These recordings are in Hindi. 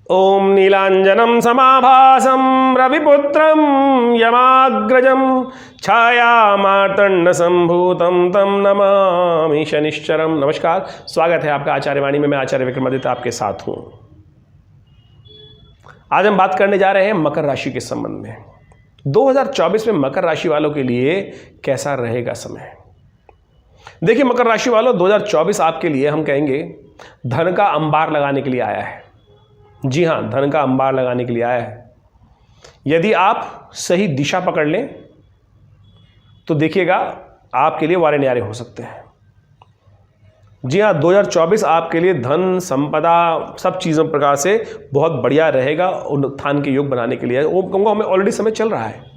ओम नीलांजनम समाभासम रविपुत्रम यमाग्रजम छायामार्तंड संभूतम तम नमामि शनिश्चरम। नमस्कार, स्वागत है आपका आचार्यवाणी में। मैं आचार्य विक्रमादित्य आपके साथ हूं। आज हम बात करने जा रहे हैं मकर राशि के संबंध में। 2024 में मकर राशि वालों के लिए कैसा रहेगा समय। देखिए मकर राशि वालों, 2024 आपके लिए हम कहेंगे धन का अंबार लगाने के लिए आया है। जी हाँ, धन का अंबार लगाने के लिए आया है। यदि आप सही दिशा पकड़ लें तो देखिएगा आपके लिए वारे न्यारे हो सकते हैं। जी हाँ, 2024 आपके लिए धन संपदा सब चीज़ों प्रकार से बहुत बढ़िया रहेगा। उत्थान के योग बनाने के लिए वो कहूँगा हमें ऑलरेडी समय चल रहा है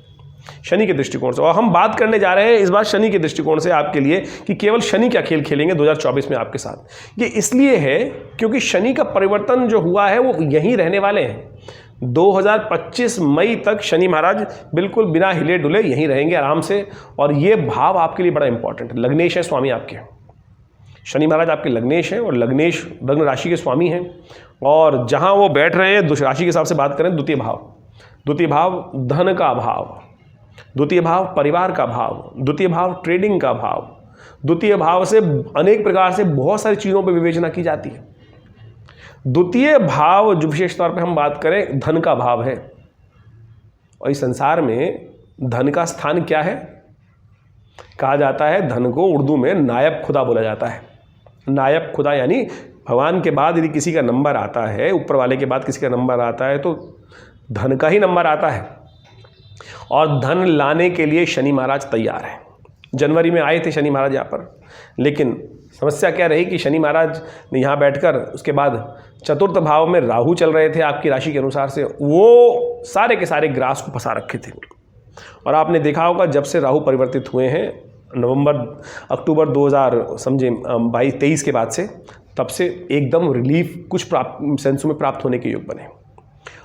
शनि के दृष्टिकोण से। और हम बात करने जा रहे हैं इस बार शनि के दृष्टिकोण से आपके लिए कि केवल शनि क्या खेल खेलेंगे 2024 में आपके साथ। ये इसलिए है क्योंकि शनि का परिवर्तन जो हुआ है वो यहीं रहने वाले हैं। 2025 मई तक शनि महाराज बिल्कुल बिना हिले डुले यहीं रहेंगे आराम से। और ये भाव आपके लिए बड़ा इंपॉर्टेंट है। लग्नेश है स्वामी आपके, शनि महाराज आपके लग्नेश हैं और लग्नेश लग्न राशि के स्वामी हैं। और जहाँ वो बैठ रहे हैं राशि के हिसाब से बात करें, द्वितीय भाव धन का भाव, द्वितीय भाव परिवार का भाव, द्वितीय भाव ट्रेडिंग का भाव, द्वितीय भाव से अनेक प्रकार से बहुत सारी चीज़ों पर विवेचना की जाती है। द्वितीय भाव जो विशेष तौर पे हम बात करें धन का भाव है। और इस संसार में धन का स्थान क्या है? कहा जाता है धन को उर्दू में नायब खुदा बोला जाता है। नायब खुदा यानी भगवान के बाद यदि किसी का नंबर आता है, ऊपर वाले के बाद किसी का नंबर आता है तो धन का ही नंबर आता है। और धन लाने के लिए शनि महाराज तैयार हैं। जनवरी में आए थे शनि महाराज यहाँ पर, लेकिन समस्या क्या रही कि शनि महाराज ने यहाँ बैठकर उसके बाद चतुर्थ भाव में राहु चल रहे थे आपकी राशि के अनुसार से, वो सारे के सारे ग्रास को फंसा रखे थे। और आपने देखा होगा जब से राहु परिवर्तित हुए हैं अक्टूबर 2023 के बाद से, तब से एकदम रिलीफ कुछ सेंसों में प्राप्त होने के योग बने।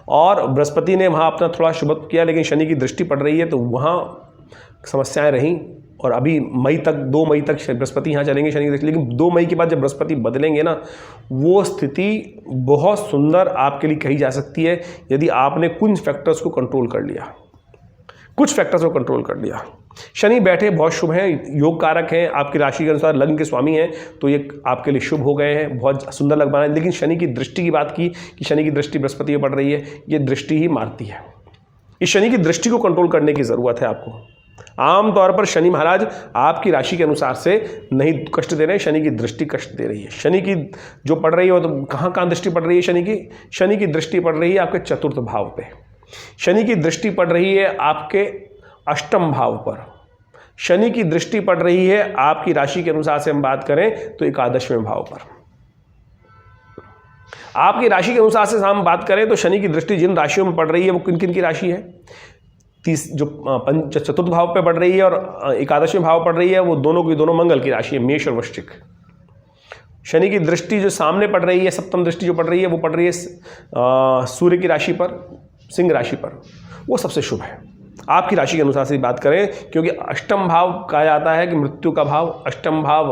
और बृहस्पति ने वहाँ अपना थोड़ा शुभ किया, लेकिन शनि की दृष्टि पड़ रही है तो वहाँ समस्याएं रहीं। और अभी 2 मई तक बृहस्पति यहाँ चलेंगे शनि की दृष्टि, लेकिन 2 मई के बाद जब बृहस्पति बदलेंगे ना, वो स्थिति बहुत सुंदर आपके लिए कही जा सकती है यदि आपने कुछ फैक्टर्स को कंट्रोल कर लिया। शनि बैठे बहुत शुभ हैं, योग कारक हैं, आपकी राशि के अनुसार लग्न के स्वामी हैं, तो ये आपके लिए शुभ हो गए हैं, बहुत सुंदर लग बना है। लेकिन शनि की दृष्टि की बात की कि शनि की दृष्टि बृहस्पति में पड़ रही है, ये दृष्टि ही मारती है। इस शनि की दृष्टि को कंट्रोल करने की ज़रूरत है आपको। आमतौर पर शनि महाराज आपकी राशि के अनुसार से नहीं कष्ट दे रहे हैं, शनि की दृष्टि कष्ट दे रही है। शनि की जो पड़ रही है वो तो कहाँ दृष्टि पड़ रही है शनि की दृष्टि पड़ रही है आपके चतुर्थ भाव पे। शनि की दृष्टि पड़ रही है आपके अष्टम भाव पर। शनि की दृष्टि पड़ रही है आपकी राशि के अनुसार से हम बात करें तो एकादशवें भाव पर। आपकी राशि के अनुसार से हम बात करें तो शनि की दृष्टि जिन राशियों में पड़ रही है वो किन किन की राशि है? चतुर्थ भाव पे पड़ रही है और एकादशवें भाव पड़ रही है, वो दोनों की दोनों मंगल की राशि है, मेष और वृश्चिक। शनि की दृष्टि जो सामने पड़ रही है, सप्तम दृष्टि जो पड़ रही है वो पड़ रही है सूर्य की राशि पर, सिंह राशि पर। वो सबसे शुभ है आपकी राशि के अनुसार से बात करें, क्योंकि अष्टम भाव कहा जाता है कि मृत्यु का भाव, अष्टम भाव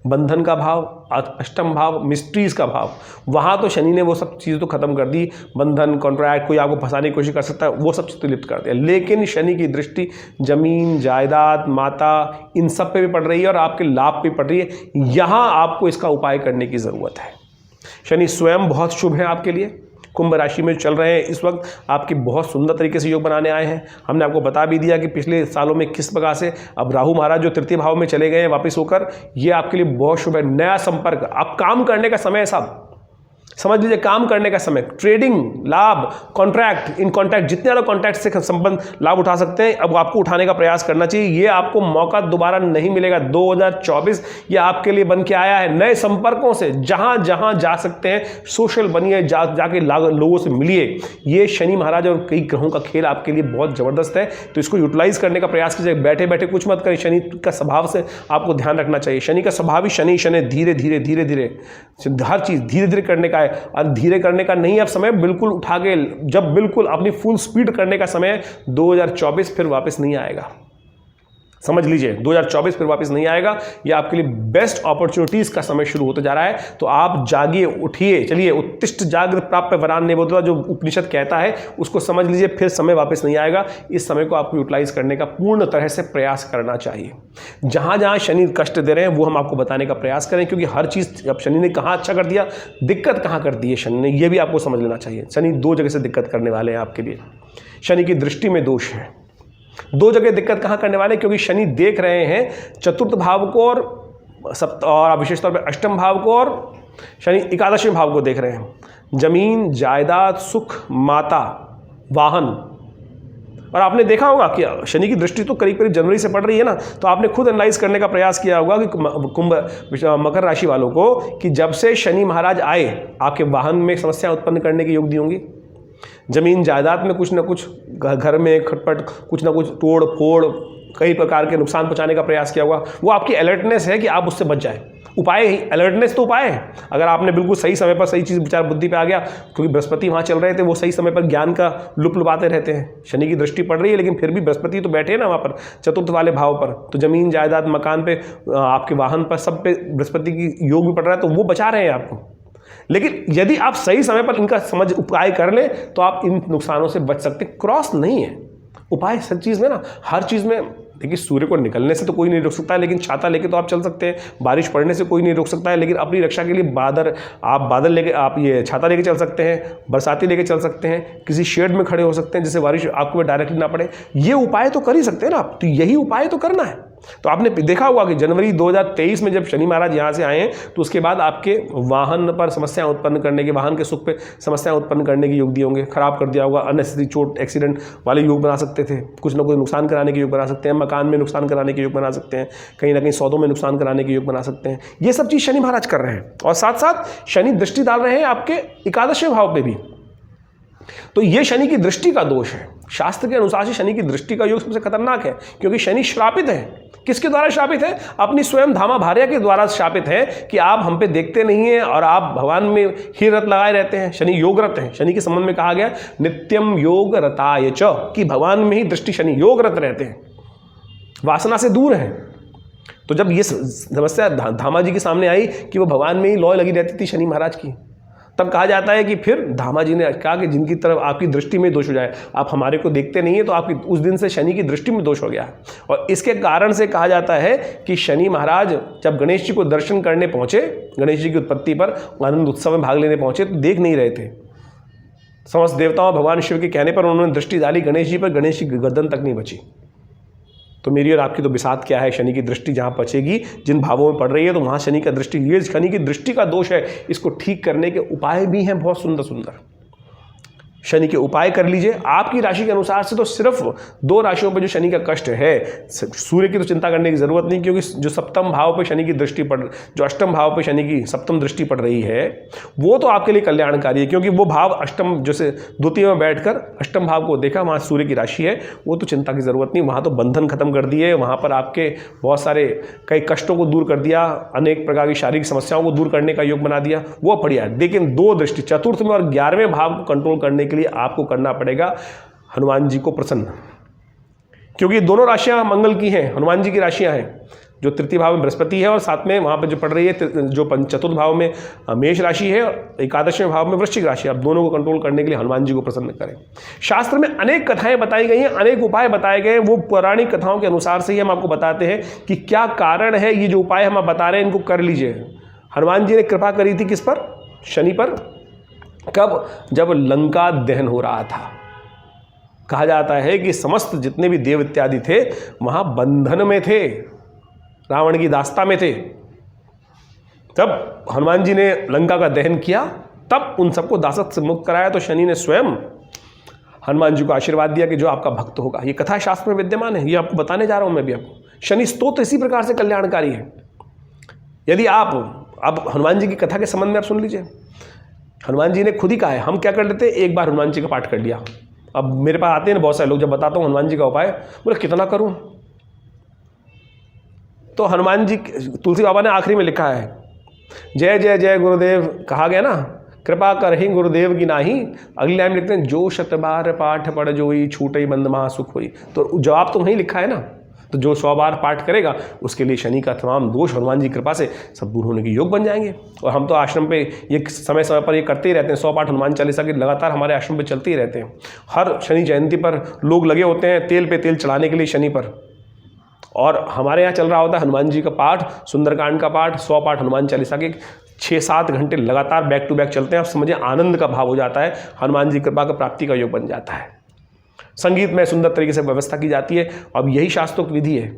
बंधन का भाव, अष्टम भाव मिस्ट्रीज का भाव। वहाँ तो शनि ने वो सब चीज़ें तो खत्म कर दी, बंधन कॉन्ट्रैक्ट कोई आपको फंसाने की कोशिश कर सकता है, वो सब चीज़ तो लिप्त कर दिया। लेकिन शनि की दृष्टि जमीन जायदाद माता इन सब पे भी पड़ रही है और आपके लाभ पे पड़ रही है। यहाँ आपको इसका उपाय करने की ज़रूरत है। शनि स्वयं बहुत शुभ है आपके लिए। कुंभ राशि में चल रहे हैं इस वक्त, आपके बहुत सुंदर तरीके से योग बनाने आए हैं। हमने आपको बता भी दिया कि पिछले सालों में किस प्रकार से अब राहु महाराज जो तृतीय भाव में चले गए हैं वापस होकर, ये आपके लिए बहुत शुभ है। नया संपर्क, आप काम करने का समय है साहब, समझ लीजिए काम करने का समय, ट्रेडिंग लाभ, कॉन्ट्रैक्ट, इन कॉन्ट्रैक्ट जितने ज़्यादा कॉन्ट्रैक्ट से संबंध लाभ उठा सकते हैं, अब आपको उठाने का प्रयास करना चाहिए। ये आपको मौका दोबारा नहीं मिलेगा। 2024 ये आपके लिए बन के आया है। नए संपर्कों से जहाँ जहाँ जा सकते हैं सोशल बनिए, जाके लोगों से मिलिए। ये शनि महाराज और कई ग्रहों का खेल आपके लिए बहुत ज़बरदस्त है, तो इसको यूटिलाइज करने का प्रयास कीजिए। बैठे बैठे कुछ मत करें। शनि का स्वभाव से आपको ध्यान रखना चाहिए। शनि का स्वभाव ही शनि धीरे धीरे हर चीज़ धीरे धीरे करने का है। और धीरे करने का नहीं अब समय, बिल्कुल उठा के जब बिल्कुल अपनी फुल स्पीड करने का समय 2024 फिर वापस नहीं आएगा। समझ लीजिए 2024 फिर वापस नहीं आएगा। ये आपके लिए बेस्ट अपॉर्चुनिटीज का समय शुरू होते जा रहा है। तो आप जागिए, उठिए, चलिए, उत्तिष्ठ जागृत प्राप्य वरान निबोधवा जो उपनिषद कहता है उसको समझ लीजिए। फिर समय वापस नहीं आएगा। इस समय को आपको यूटिलाइज करने का पूर्ण तरह से प्रयास करना चाहिए। जहां जहां शनि कष्ट दे रहे हैं वो हम आपको बताने का प्रयास करें, क्योंकि हर चीज अब शनि ने कहाँ अच्छा कर दिया, दिक्कत कहाँ कर दी है शनि ने, ये भी आपको समझ लेना चाहिए। शनि दो जगह से दिक्कत करने वाले हैं आपके लिए। शनि की दृष्टि में दोष है, दो जगह दिक्कत कहाँ करने वाले, क्योंकि शनि देख रहे हैं चतुर्थ भाव को और विशेष तौर पर अष्टम भाव को, और शनि एकादशवें भाव को देख रहे हैं। जमीन, जायदाद, सुख, माता, वाहन। और आपने देखा होगा कि शनि की दृष्टि तो करीब करीब जनवरी से पड़ रही है ना, तो आपने खुद एनालाइज करने का प्रयास किया होगा कि मकर राशि वालों को कि जब से शनि महाराज आए आपके वाहन में समस्या उत्पन्न करने के योग दी होंगी। जमीन जायदाद में कुछ ना कुछ, घर में खटपट, कुछ ना कुछ तोड़ फोड़, कई प्रकार के नुकसान पहुंचाने का प्रयास किया होगा। वो आपकी अलर्टनेस है कि आप उससे बच जाए। उपाय ही अलर्टनेस तो उपाय है। अगर आपने बिल्कुल सही समय पर सही चीज़ विचार बुद्धि पे आ गया, क्योंकि बृहस्पति वहाँ चल रहे थे, वो सही समय पर ज्ञान का लुपाते रहते हैं। शनि की दृष्टि पड़ रही है लेकिन फिर भी बृहस्पति तो बैठे हैं ना वहाँ पर चतुर्थ वाले भाव पर, तो जमीन जायदाद मकान पे, आपके वाहन पर, सब पे बृहस्पति की योग भी पड़ रहा है, तो वो बचा रहे हैं आपको। लेकिन यदि आप सही समय पर इनका समझ उपाय कर लें तो आप इन नुकसानों से बच सकते। क्रॉस नहीं है उपाय हर चीज़ में ना, हर चीज़ में। देखिए सूर्य को निकलने से तो कोई नहीं रोक सकता है, लेकिन छाता लेके तो आप चल सकते हैं। बारिश पड़ने से कोई नहीं रोक सकता है, लेकिन अपनी रक्षा के लिए बादल लेके, आप ये छाता लेके चल सकते हैं, बरसाती लेके चल सकते हैं, किसी शेड में खड़े हो सकते हैं जिससे बारिश आपको डायरेक्टली ना पड़े। ये उपाय तो कर ही सकते हैं ना आप, तो यही उपाय तो करना है। तो आपने देखा होगा कि जनवरी 2023 में जब शनि महाराज यहाँ से आए हैं तो उसके बाद आपके वाहन पर समस्याएं उत्पन्न करने के, वाहन के सुख पे समस्याएं उत्पन्न करने के योग दिए होंगे, खराब कर दिया होगा। अननेसेसरी चोट, एक्सीडेंट वाले योग बना सकते थे, कुछ ना कुछ नुकसान कराने के योग बना सकते हैं, मकान में नुकसान कराने के योग बना सकते हैं, कहीं ना कहीं सौदों में नुकसान कराने के योग बना सकते हैं। ये सब चीज़ शनि महाराज कर रहे हैं। और साथ साथ शनि दृष्टि डाल रहे हैं आपके एकादशवें भाव पे भी। तो ये शनि की दृष्टि का दोष है। शास्त्र के अनुसार से शनि की दृष्टि का योग सबसे खतरनाक है, क्योंकि शनि श्रापित है। किसके द्वारा श्रापित है? अपनी स्वयं धामा भार्या के द्वारा श्रापित है कि आप हम पे देखते नहीं हैं और आप भगवान में ही रत लगाए रहते हैं। शनि योग रत है। शनि के संबंध में कहा गया नित्यम योग रताय च, कि भगवान में ही दृष्टि शनि योग रत रहते हैं, वासना से दूर है। तो जब ये समस्या धामा जी के सामने आई कि वो भगवान में ही लौ लगी रहती थी शनि महाराज की, तब कहा जाता है कि फिर धामा जी ने कहा कि जिनकी तरफ आपकी दृष्टि में दोष हो जाए, आप हमारे को देखते नहीं है, तो आपकी उस दिन से शनि की दृष्टि में दोष हो गया। और इसके कारण से कहा जाता है कि शनि महाराज जब गणेश जी को दर्शन करने पहुंचे, गणेश जी की उत्पत्ति पर आनंद उत्सव में भाग लेने पहुंचे, तो देख नहीं रहे थे। समस्त देवताओं भगवान शिव के कहने पर उन्होंने दृष्टि डाली गणेश जी पर, गणेश जी की गर्दन तक नहीं बची। तो मेरी और आपकी तो बिसात क्या है, शनि की दृष्टि जहाँ बचेगी, जिन भावों में पड़ रही है, तो वहाँ शनि का दृष्टि, ये शनि की दृष्टि का दोष है। इसको ठीक करने के उपाय भी हैं बहुत सुंदर सुंदर। शनि के उपाय कर लीजिए। आपकी राशि के अनुसार से तो सिर्फ 2 राशियों पर जो शनि का कष्ट है, सूर्य की तो चिंता करने की जरूरत नहीं, क्योंकि जो सप्तम भाव पर शनि की दृष्टि पड़, जो अष्टम भाव पर शनि की सप्तम दृष्टि पड़ रही है, वो तो आपके लिए कल्याणकारी है, क्योंकि वो भाव अष्टम, जैसे द्वितीय में बैठकर अष्टम भाव को देखा, वहाँ सूर्य की राशि है, वो तो चिंता की जरूरत नहीं। वहाँ तो बंधन खत्म कर दिए, वहाँ पर आपके बहुत सारे कई कष्टों को दूर कर दिया, अनेक प्रकार की शारीरिक समस्याओं को दूर करने का योग बना दिया, वो बढ़िया है। लेकिन 2 दृष्टि, चतुर्थ में और 11वें भाव को कंट्रोल करने के लिए आपको करना पड़ेगा हनुमान जी को प्रसन्न, क्योंकि दोनों राशियां मंगल की हैं, हनुमान जी की राशियां हैं। जो तृतीय भाव में बृहस्पति है और साथ में वहां पर जो पड़ रही है, जो चतुर्थ भाव में मेष राशि है, एकादशवें भाव में वृश्चिक राशि। आप दोनों को कंट्रोल करने के लिए हनुमान जी को प्रसन्न करें। शास्त्र में अनेक कथाएं बताई गई हैं, अनेक उपाय बताए गए हैं। वो पौराणिक कथाओं के अनुसार से ही हम आपको बताते हैं कि क्या कारण है। ये जो उपाय हम बता रहे हैं, इनको कर लीजिए। हनुमान जी ने कृपा करी थी किस पर? शनि पर। कब? जब लंका दहन हो रहा था। कहा जाता है कि समस्त जितने भी देव इत्यादि थे वहां बंधन में थे, रावण की दास्ता में थे। तब हनुमान जी ने लंका का दहन किया, तब उन सबको दासत्व से मुक्त कराया। तो शनि ने स्वयं हनुमान जी को आशीर्वाद दिया कि जो आपका भक्त होगा। ये कथा शास्त्र में विद्यमान है, ये आपको बताने जा रहा हूं मैं भी आपको। शनि स्तोत्र इसी प्रकार से कल्याणकारी है। यदि आप अब हनुमान जी की कथा के संबंध में आप सुन लीजिए। हनुमान जी ने खुद ही कहा है, हम क्या कर लेते, एक बार हनुमान जी का पाठ कर लिया। अब मेरे पास आते हैं बहुत सारे लोग, जब बताता हूँ हनुमान जी का उपाय, बोले कितना करूँ। तो हनुमान जी, तुलसी बाबा ने आखिरी में लिखा है, जय जय जय गुरुदेव कहा गया ना, कृपा कर ही गुरुदेव की नाही। अगली लाइन लिखते हैं, जो शतबार पाठ पढ़ जोई छूटई बंद महासुख हुई। तो जवाब तो वहीं लिखा है ना, तो जो 100 बार पाठ करेगा उसके लिए शनि का तमाम दोष हनुमान जी की कृपा से सब दूर होने के योग बन जाएंगे। और हम तो आश्रम पे ये समय समय पर ये करते ही रहते हैं। 100 पाठ हनुमान चालीसा के लगातार हमारे आश्रम पे चलते ही रहते हैं। हर शनि जयंती पर लोग लगे होते हैं तेल पे तेल चढ़ाने के लिए शनि पर। और हमारे यहाँ चल रहा होता है हनुमान जी का पाठ, सुंदरकांड का पाठ, 100 पाठ हनुमान चालीसा के 6-7 घंटे लगातार बैक टू बैक चलते हैं। आप समझिए आनंद का भाव हो जाता है, हनुमान जी कृपा का प्राप्ति का योग बन जाता है। संगीत में सुंदर तरीके से व्यवस्था की जाती है। अब यही शास्त्रोक्त विधि है।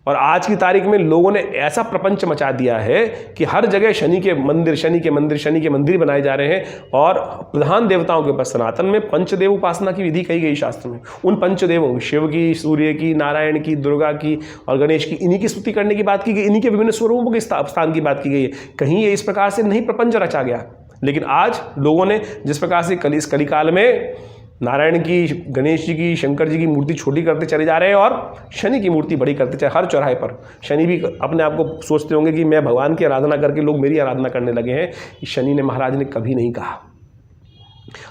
और आज की तारीख में लोगों ने ऐसा प्रपंच मचा दिया है कि हर जगह शनि के मंदिर, शनि के मंदिर, शनि के मंदिर बनाए जा रहे हैं। और प्रधान देवताओं के ऊपर सनातन में पंचदेव उपासना की विधि कही गई शास्त्र में। उन पंचदेवों, शिव की, सूर्य की, नारायण की, दुर्गा की और गणेश की, इन्हीं की स्तुति करने की बात की गई, इन्हीं के विभिन्न स्वरूपों के स्थान की बात की गई है। कहीं ये इस प्रकार से नहीं प्रपंच रचा गया। लेकिन आज लोगों ने जिस प्रकार से इस कलिकाल में नारायण की, गणेश जी की, शंकर जी की मूर्ति छोटी करते चले जा रहे हैं और शनि की मूर्ति बड़ी करते चले। हर चौराहे पर शनि भी अपने आप को सोचते होंगे कि मैं भगवान की आराधना करके लोग मेरी आराधना करने लगे हैं। शनि ने, महाराज ने कभी नहीं कहा।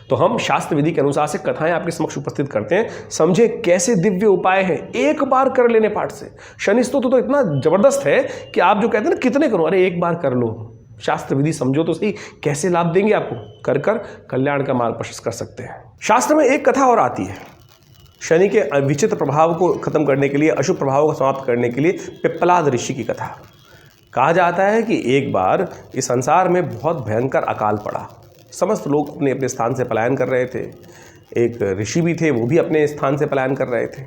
तो हम शास्त्र विधि के अनुसार से कथाएं आपके समक्ष उपस्थित करते हैं। समझे कैसे दिव्य उपाय है एक बार कर लेने पाठ से। शनि स्तोत्र तो इतना जबरदस्त है कि आप जो कहते हैं ना कितने करो, अरे एक बार कर लो। शास्त्र विधि समझो तो सही, कैसे लाभ देंगे आपको। कर कर कल्याण का मार्ग प्रशस्त कर सकते हैं। शास्त्र में एक कथा और आती है शनि के विचित्र प्रभाव को खत्म करने के लिए, अशुभ प्रभाव को समाप्त करने के लिए, पिप्पलाद ऋषि की कथा। कहा जाता है कि एक बार इस संसार में बहुत भयंकर अकाल पड़ा। समस्त लोग अपने अपने स्थान से पलायन कर रहे थे। एक ऋषि भी थे, वो भी अपने स्थान से पलायन कर रहे थे।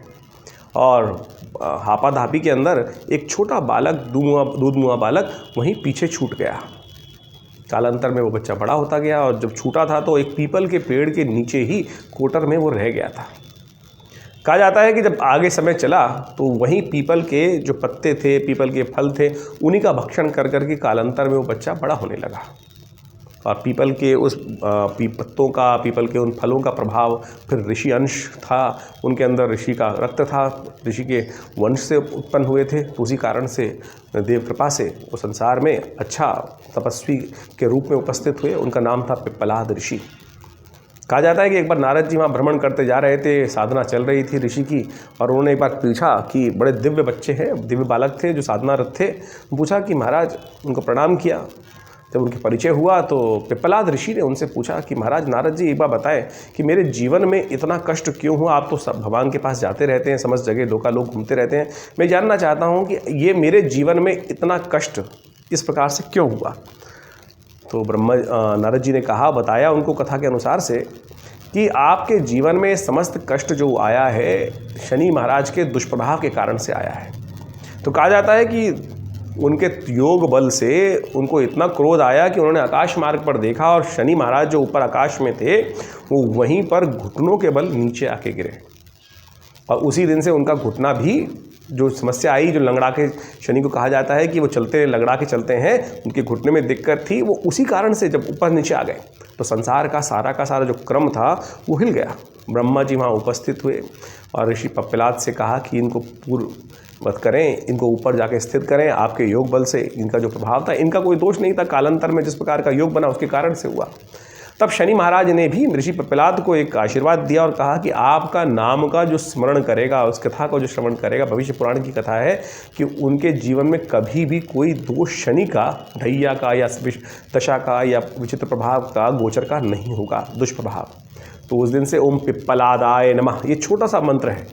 और हापाधापी के अंदर एक छोटा बालक, दूध मुआ बालक वहीं पीछे छूट गया। कालांतर में वो बच्चा बड़ा होता गया और जब छूटा था तो एक पीपल के पेड़ के नीचे ही कोटर में वो रह गया था। कहा जाता है कि जब आगे समय चला तो वहीं पीपल के जो पत्ते थे, पीपल के फल थे, उन्हीं का भक्षण कर करके कालांतर में वो बच्चा बड़ा होने लगा। और पीपल के उस पत्तों का, पीपल के उन फलों का प्रभाव, फिर ऋषि अंश था उनके अंदर, ऋषि का रक्त था, ऋषि के वंश से उत्पन्न हुए थे। तो उसी कारण से देव कृपा से वो संसार में अच्छा तपस्वी के रूप में उपस्थित हुए। उनका नाम था पिप्पलाद ऋषि। कहा जाता है कि एक बार नारद जी वहाँ भ्रमण करते जा रहे थे, साधना चल रही थी ऋषि की, और उन्होंने एक बार पूछा कि बड़े दिव्य बच्चे हैं, दिव्य बालक थे जो साधनारत थे। पूछा कि महाराज, उनको प्रणाम किया। जब उनके परिचय हुआ तो पिप्पलाद ऋषि ने उनसे पूछा कि महाराज नारद जी, एक बार बताएं कि मेरे जीवन में इतना कष्ट क्यों हुआ। आप तो सब भगवान के पास जाते रहते हैं, समस्त जगह लोग घूमते रहते हैं। मैं जानना चाहता हूं कि ये मेरे जीवन में इतना कष्ट इस प्रकार से क्यों हुआ। तो नारद जी ने कहा, बताया उनको कथा के अनुसार से कि आपके जीवन में समस्त कष्ट जो आया है शनि महाराज के दुष्प्रभाव के कारण से आया है। तो कहा जाता है कि उनके योग बल से उनको इतना क्रोध आया कि उन्होंने आकाश मार्ग पर देखा और शनि महाराज जो ऊपर आकाश में थे वो वहीं पर घुटनों के बल नीचे आके गिरे। और उसी दिन से उनका घुटना भी, जो समस्या आई, जो लंगड़ा के शनि को कहा जाता है कि वो चलते लंगड़ा के चलते हैं, उनके घुटने में दिक्कत थी, वो उसी कारण से जब ऊपर नीचे आ गए तो संसार का सारा जो क्रम था वो हिल गया। ब्रह्मा जी वहाँ उपस्थित हुए और ऋषि पिप्पलाद से कहा कि इनको पूर्ववत करें, इनको ऊपर जाके स्थित करें। आपके योग बल से इनका जो प्रभाव था, इनका कोई दोष नहीं था, कालांतर में जिस प्रकार का योग बना उसके कारण से हुआ। तब शनि महाराज ने भी ऋषि पिप्पलाद को एक आशीर्वाद दिया और कहा कि आपका नाम का जो स्मरण करेगा, उस कथा को जो श्रवण करेगा, भविष्य पुराण की कथा है कि उनके जीवन में कभी भी कोई दोष शनि का, ढैया का या दशा का या विचित्र प्रभाव का, गोचर का नहीं होगा, दुष्प्रभाव। तो उस दिन से ओम पिप्पलादाय नमः, ये छोटा सा मंत्र है।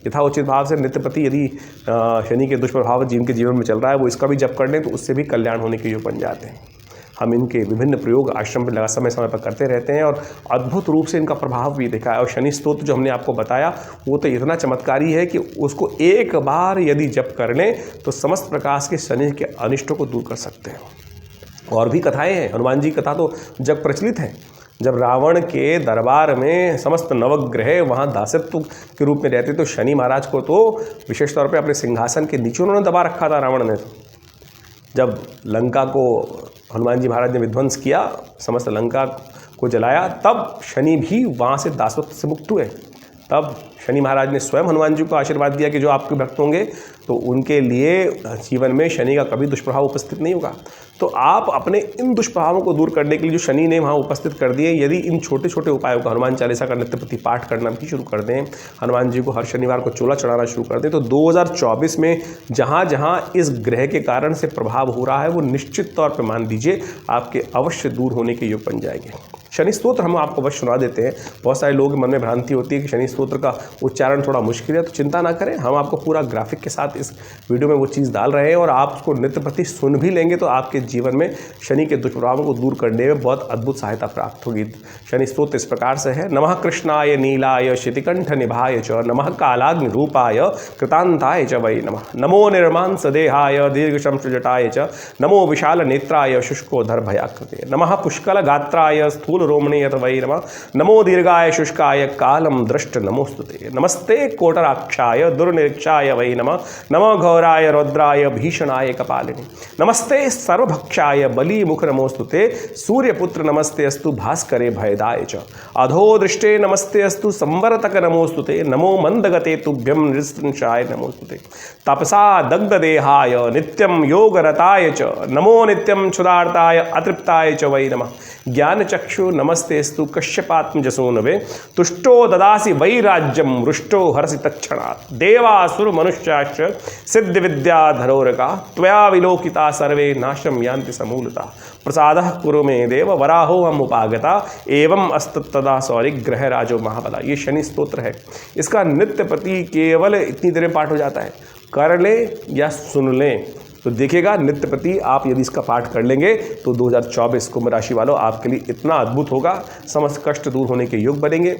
यथाउचित भाव से नित्य प्रति यदि शनि के दुष्प्रभाव जिनके जीवन में चल रहा है वो इसका भी जप कर लें तो उससे भी कल्याण होने के योग बन जाते हैं। हम इनके विभिन्न प्रयोग आश्रम में लगा समय पर करते रहते हैं और अद्भुत रूप से इनका प्रभाव भी देखा है। और शनि स्तोत्र जो हमने आपको बताया वो तो इतना चमत्कारी है कि उसको एक बार यदि जप कर लें तो समस्त प्रकार के शनि के अनिष्टों को दूर कर सकते हैं। और भी कथाएँ हैं, हनुमान जी की कथा तो जग प्रचलित है। जब रावण के दरबार में समस्त नवग्रह वहाँ दासत्व के रूप में रहते तो शनि महाराज को तो विशेष तौर पे अपने सिंहासन के नीचे उन्होंने दबा रखा था रावण ने। जब लंका को हनुमान जी महाराज ने विध्वंस किया, समस्त लंका को जलाया, तब शनि भी वहाँ से दासत्व से मुक्त हुए। तब शनि महाराज ने स्वयं हनुमान जी को आशीर्वाद दिया कि जो आपके भक्त होंगे तो उनके लिए जीवन में शनि का कभी दुष्प्रभाव उपस्थित नहीं होगा। तो आप अपने इन दुष्प्रभावों को दूर करने के लिए जो शनि ने वहाँ उपस्थित कर दिए, यदि इन छोटे छोटे उपायों का, हनुमान चालीसा का नित्य प्रति पाठ करना भी शुरू कर दें, हनुमान जी को हर शनिवार को चोला चढ़ाना शुरू कर दें, तो 2024 में जहाँ जहाँ इस ग्रह के कारण से प्रभाव हो रहा है वो निश्चित तौर पर मान लीजिए आपके अवश्य दूर होने के योग बन जाएंगे। शनि स्तोत्र हम आपको अवश्य सुना देते हैं। बहुत सारे लोगों के मन में भ्रांति होती है कि शनि स्तोत्र का उच्चारण थोड़ा मुश्किल है, तो चिंता ना करें, हम आपको पूरा ग्राफिक के साथ इस वीडियो में वो चीज़ डाल रहे हैं और आप उसको नित्य प्रति सुन भी लेंगे तो आपके जीवन में शनि के दुष्प्रभावों को दूर करने में बहुत अद्भुत सहायता प्राप्त होगी। शनि स्तोत्र इस प्रकार से है। नमः कृष्णाय नीलाय शितिकंठ निभाय च, नमः कालाग्नि रूपाय कृतांताय च वै नमः, नमो निर्मांस देहाय दीर्घशंस जटाय च, नमो विशाल नेत्राय शुष्कोधर भयाकृते, नमः पुष्कल गात्राय स्थूल रोमणीय वै नमः, नमो दीर्घाय शुष्काय कालम दृष्ट नमोस्तुते, नमस्ते कोटराक्षाय दुर्निरीक्षाय वै नमः, नमो घोराय रौद्राय भीषणाय कपालिनी, नमस्ते सर्वभक्षाय बली मुख नमोस्तुते, सूर्यपुत्र नमस्ते अस्तु भास्करे भयदाय च, अधो दृष्टे नमस्ते अस्तु संवरतक नमोस्तुते, नमो मंदगते तुभ्यम नृशंसाय नमोस्तुते, तपसा दग्ध देहाय नित्यम योगरताय च, नमो नित्यम क्षुधार्ताय अतृप्ताय च वै नमः, ज्ञान चक्षु नमस्तेस्तु कश्यपात्मजसूनवे, तुष्टो ददासि वैराज्यम रुष्टो हर्षि तत्क्षणात्, देवासुर मनुष्याश्च सिद्ध विद्याधरोरका, त्वया विलोकिता सर्वे नाशम यान्ति समूलता, प्रसादः कुरु मे देव वराहो हम उपागता, एवं अस्तदा सौरि ग्रह राजो महाबला। ये शनि स्तोत्र है। इसका नित्य प्रति केवल इतनी देर में पाठ हो जाता है। कर लें या सुन लें तो देखिएगा, नित्य प्रति आप यदि इसका पाठ कर लेंगे तो 2024 कुंभ राशि वालों आपके लिए इतना अद्भुत होगा, समस्त कष्ट दूर होने के योग बनेंगे।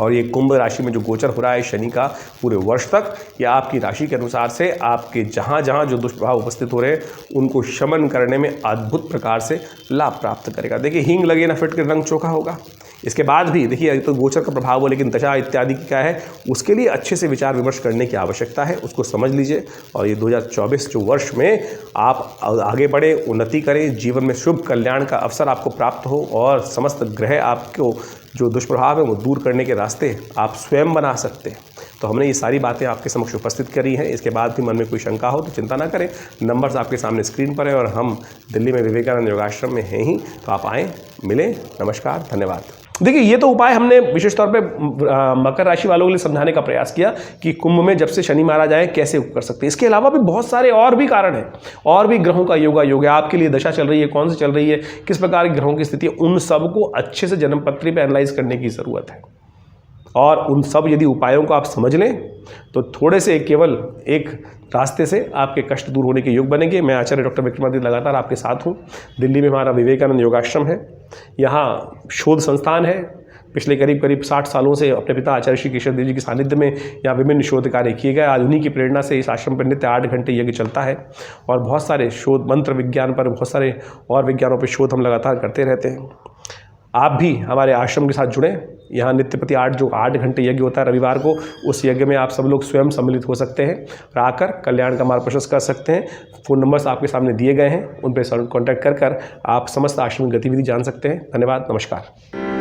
और ये कुंभ राशि में जो गोचर हो रहा है शनि का पूरे वर्ष तक, या आपकी राशि के अनुसार से आपके जहाँ जहाँ जो दुष्प्रभाव उपस्थित हो रहे हैं उनको शमन करने में अद्भुत प्रकार से लाभ प्राप्त करेगा। देखिए, हींग लगे ना फिट के रंग चोखा होगा। इसके बाद भी देखिए, तो गोचर का प्रभाव हो, लेकिन दशा इत्यादि की क्या है, उसके लिए अच्छे से विचार विमर्श करने की आवश्यकता है, उसको समझ लीजिए। और ये 2024 जो वर्ष में आप आगे बढ़े, उन्नति करें, जीवन में शुभ कल्याण का अवसर आपको प्राप्त हो और समस्त ग्रह आपको जो दुष्प्रभाव है वो दूर करने के रास्ते आप स्वयं बना सकते हैं। तो हमने ये सारी बातें आपके समक्ष उपस्थित करी हैं। इसके बाद भी मन में कोई शंका हो तो चिंता ना करें, नंबर्स आपके सामने स्क्रीन पर है और हम दिल्ली में विवेकानंद योगाश्रम में हैं ही, तो आप आएँ, मिलें। नमस्कार, धन्यवाद। देखिए, ये तो उपाय हमने विशेष तौर पे मकर राशि वालों के लिए समझाने का प्रयास किया कि कुंभ में जब से शनि महाराज आए कैसे कर सकते हैं। इसके अलावा भी बहुत सारे और भी कारण हैं, और भी ग्रहों का योग है, आपके लिए दशा चल रही है, कौन सी चल रही है, किस प्रकार की ग्रहों की स्थिति है, उन सबको अच्छे से जन्मपत्री पे एनालाइज करने की ज़रूरत है। और उन सब यदि उपायों को आप समझ लें तो थोड़े से केवल एक रास्ते से आपके कष्ट दूर होने के योग बनेंगे। मैं आचार्य डॉक्टर विक्रमादित्य लगातार आपके साथ हूँ। दिल्ली में हमारा विवेकानंद योगाश्रम है, यहाँ शोध संस्थान है। पिछले करीब 60 सालों से अपने पिता आचार्य श्री केशव देव जी के सानिध्य में यहाँ विभिन्न शोध कार्य किए गए। आज उन्हीं की प्रेरणा से इस आश्रम पर नित्य 8 घंटे यज्ञ चलता है और बहुत सारे शोध, मंत्र विज्ञान पर, बहुत सारे और विज्ञानों पर शोध हम लगातार करते रहते हैं। आप भी हमारे आश्रम के साथ जुड़ें। यहाँ नित्य प्रति 8 घंटे यज्ञ होता है रविवार को। उस यज्ञ में आप सब लोग स्वयं सम्मिलित हो सकते हैं और आकर कल्याण का मार्ग प्रशस्त कर सकते हैं। फ़ोन नंबर्स आपके सामने दिए गए हैं, उन पर कॉन्टैक्ट कर आप समस्त आश्रम की गतिविधि जान सकते हैं। धन्यवाद, नमस्कार।